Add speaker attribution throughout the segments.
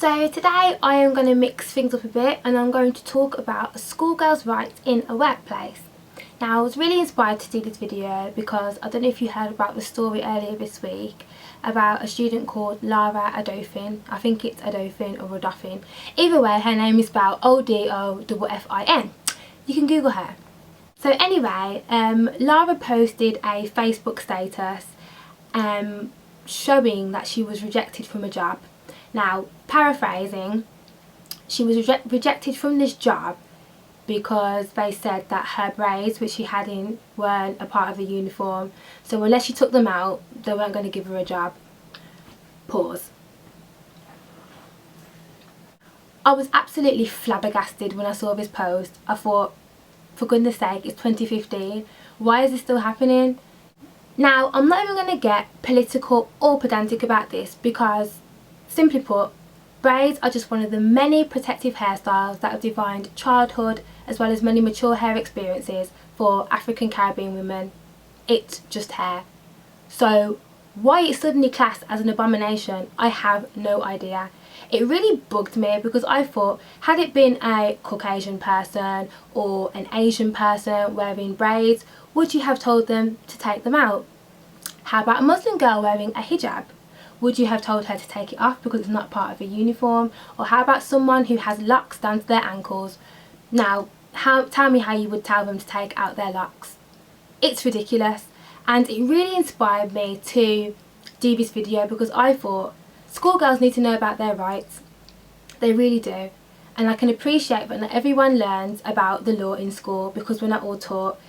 Speaker 1: So today I am going to mix things up a bit and I'm going to talk about a schoolgirl's rights in a workplace. Now I was really inspired to do this video because I don't know if you heard about the story earlier this week about a student called Lara Adofin. I think it's Adofin or Rodofin. Either way, her name is spelled Odofin. You can Google her. So anyway, Lara posted a Facebook status showing that she was rejected from a job. Now, paraphrasing, she was rejected from this job because they said that her braids, which she had in, weren't a part of the uniform. So unless she took them out, they weren't going to give her a job. Pause. I was absolutely flabbergasted when I saw this post. I thought, for goodness sake, it's 2015. Why is this still happening? Now, I'm not even going to get political or pedantic about this because, simply put, braids are just one of the many protective hairstyles that have defined childhood as well as many mature hair experiences for African Caribbean women. It's just hair. So why it's suddenly classed as an abomination, I have no idea. It really bugged me because I thought, had it been a Caucasian person or an Asian person wearing braids, would you have told them to take them out? How about a Muslim girl wearing a hijab? Would you have told her to take it off because it's not part of a uniform? Or how about someone who has locks down to their ankles? Now, tell me how you would tell them to take out their locks. It's ridiculous, and it really inspired me to do this video because I thought schoolgirls need to know about their rights. They really do. And I can appreciate that not everyone learns about the law in school because we're not all taught.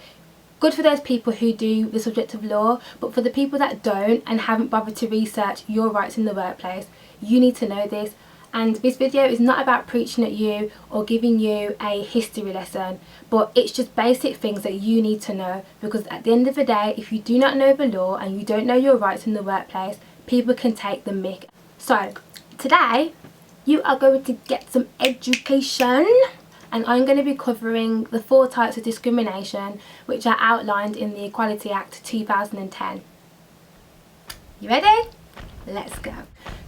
Speaker 1: Good for those people who do the subject of law, but for the people that don't and haven't bothered to research your rights in the workplace, you need to know this. And this video is not about preaching at you or giving you a history lesson, but it's just basic things that you need to know, because at the end of the day, if you do not know the law and you don't know your rights in the workplace, people can take the mick. So today you are going to get some education, and I'm going to be covering the 4 types of discrimination which are outlined in the Equality Act 2010. You ready? Let's go.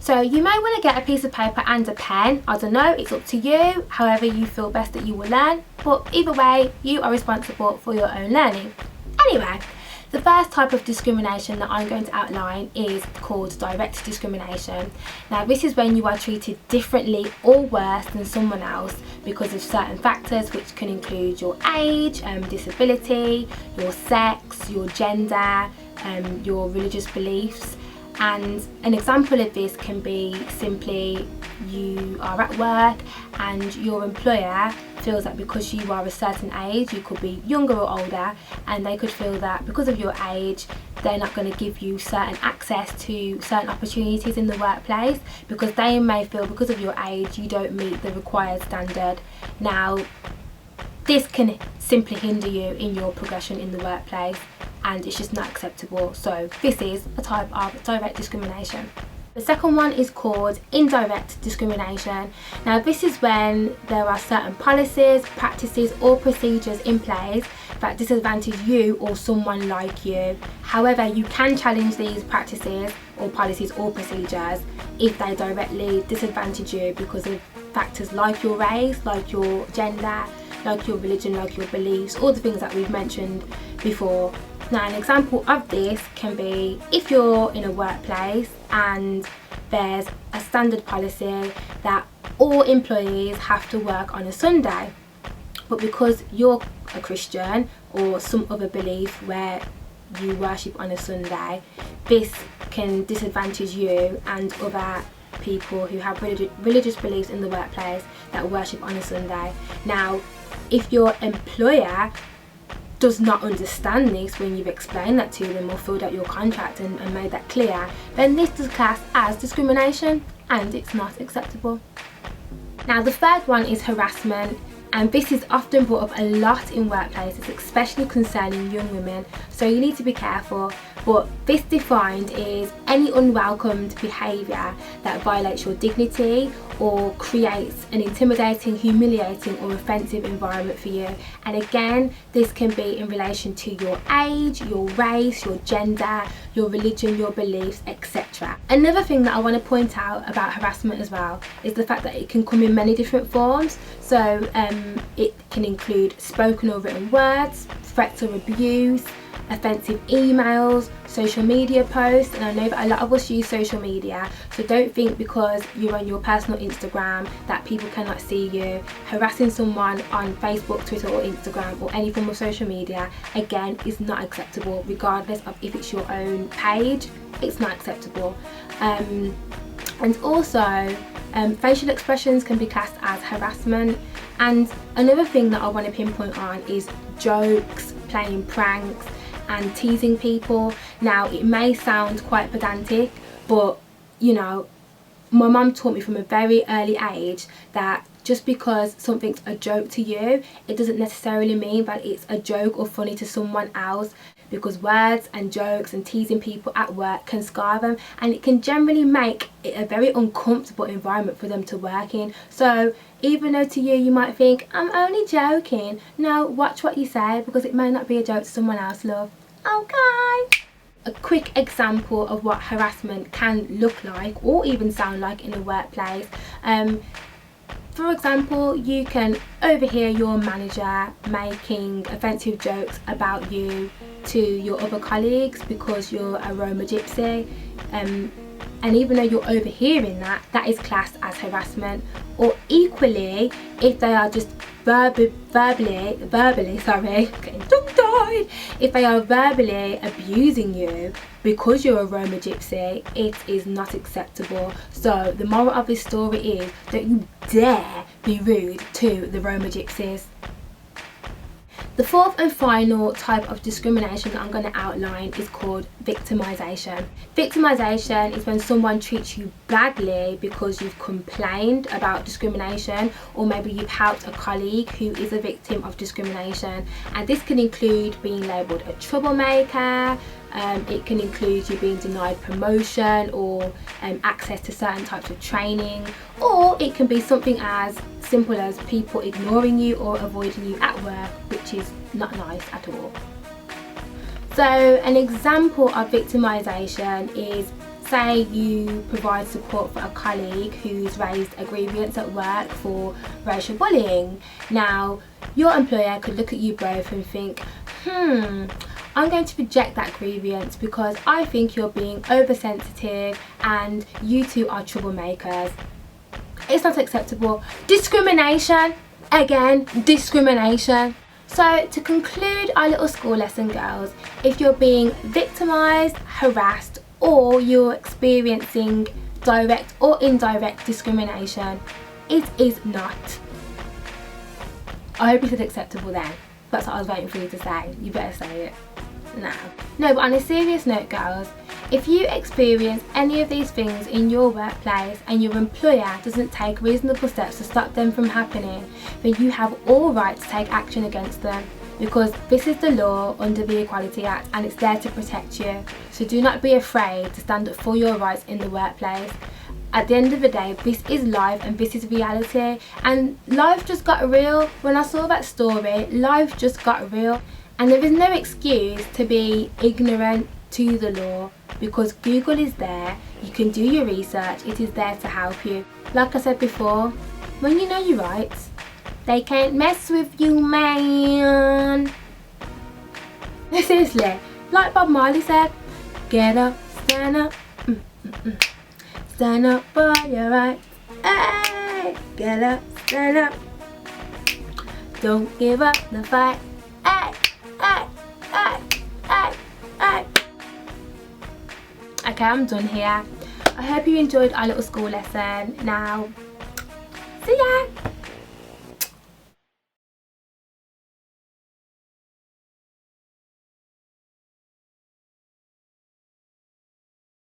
Speaker 1: So you may want to get a piece of paper and a pen. I don't know, it's up to you, however you feel best that you will learn, but either way you are responsible for your own learning. Anyway, the first type of discrimination that I'm going to outline is called direct discrimination. Now this is when you are treated differently or worse than someone else because of certain factors, which can include your age, disability, your sex, your gender, your religious beliefs. And an example of this can be simply you are at work and your employer feels that because you are a certain age, you could be younger or older, and they could feel that because of your age they're not going to give you certain access to certain opportunities in the workplace because they may feel because of your age you don't meet the required standard. Now this can simply hinder you in your progression in the workplace, and it's just not acceptable. So this is a type of direct discrimination. The second one is called indirect discrimination. Now this is when there are certain policies, practices or procedures in place that disadvantage you or someone like you. However, you can challenge these practices or policies or procedures if they directly disadvantage you because of factors like your race, like your gender, like your religion, like your beliefs, all the things that we've mentioned before. Now an example of this can be if you're in a workplace and there's a standard policy that all employees have to work on a Sunday, but because you're a Christian or some other belief where you worship on a Sunday, this can disadvantage you and other people who have religious beliefs in the workplace that worship on a Sunday. Now if your employer does not understand this when you've explained that to them or filled out your contract and made that clear, then this is classed as discrimination and it's not acceptable. Now the third one is harassment, and this is often brought up a lot in workplaces, especially concerning young women, so you need to be careful. But this defined is any unwelcomed behaviour that violates your dignity or creates an intimidating, humiliating or offensive environment for you. And again, this can be in relation to your age, your race, your gender, your religion, your beliefs, etc. Another thing that I want to point out about harassment as well is the fact that it can come in many different forms. So it can include spoken or written words, threats or abuse, offensive emails, social media posts. And I know that a lot of us use social media, so don't think because you're on your personal Instagram that people cannot see you. Harassing someone on Facebook, Twitter or Instagram or any form of social media, again, is not acceptable, regardless of if it's your own page. It's not acceptable. And also facial expressions can be classed as harassment. And another thing that I want to pinpoint on is jokes, playing pranks and teasing people. Now, it may sound quite pedantic, but you know, my mum taught me from a very early age that just because something's a joke to you, it doesn't necessarily mean that it's a joke or funny to someone else, because words and jokes and teasing people at work can scar them, and it can generally make it a very uncomfortable environment for them to work in. So even though to you might think, I'm only joking, no, watch what you say, because it may not be a joke to someone else, love. Okay. A quick example of what harassment can look like or even sound like in a workplace. For example, you can overhear your manager making offensive jokes about you to your other colleagues because you're a Roma gypsy. And even though you're overhearing that, that is classed as harassment. Or equally, if they are just verbally, getting tongue-tied, if they are verbally abusing you because you're a Roma gypsy, it is not acceptable. So the moral of this story is, don't you dare be rude to the Roma gypsies. The fourth and final type of discrimination that I'm going to outline is called victimisation. Victimisation is when someone treats you badly because you've complained about discrimination, or maybe you've helped a colleague who is a victim of discrimination. And this can include being labelled a troublemaker. It can include you being denied promotion or access to certain types of training, or it can be something as simple as people ignoring you or avoiding you at work, which is not nice at all. So an example of victimisation is, say you provide support for a colleague who's raised a grievance at work for racial bullying. Now, your employer could look at you both and think, I'm going to reject that grievance because I think you're being oversensitive and you two are troublemakers. It's not acceptable. Discrimination. Again, discrimination. So to conclude our little school lesson, girls, if you're being victimised, harassed, or you're experiencing direct or indirect discrimination, it is not. I hope you said acceptable then. That's what I was waiting for you to say. You better say it. No, but on a serious note, girls, if you experience any of these things in your workplace and your employer doesn't take reasonable steps to stop them from happening, then you have all right to take action against them, because this is the law under the Equality Act and it's there to protect you. So do not be afraid to stand up for your rights in the workplace. At the end of the day, this is life and this is reality, and life just got real. When I saw that story, life just got real. And there is no excuse to be ignorant to the law, because Google is there, you can do your research, it is there to help you. Like I said before, when you know your rights, they can't mess with you, man. Seriously, like Bob Marley said, get up, stand up, stand up for your rights, hey, get up, stand up, don't give up the fight, hey. Okay, I'm done here. I hope you enjoyed our little school lesson. Now, see ya!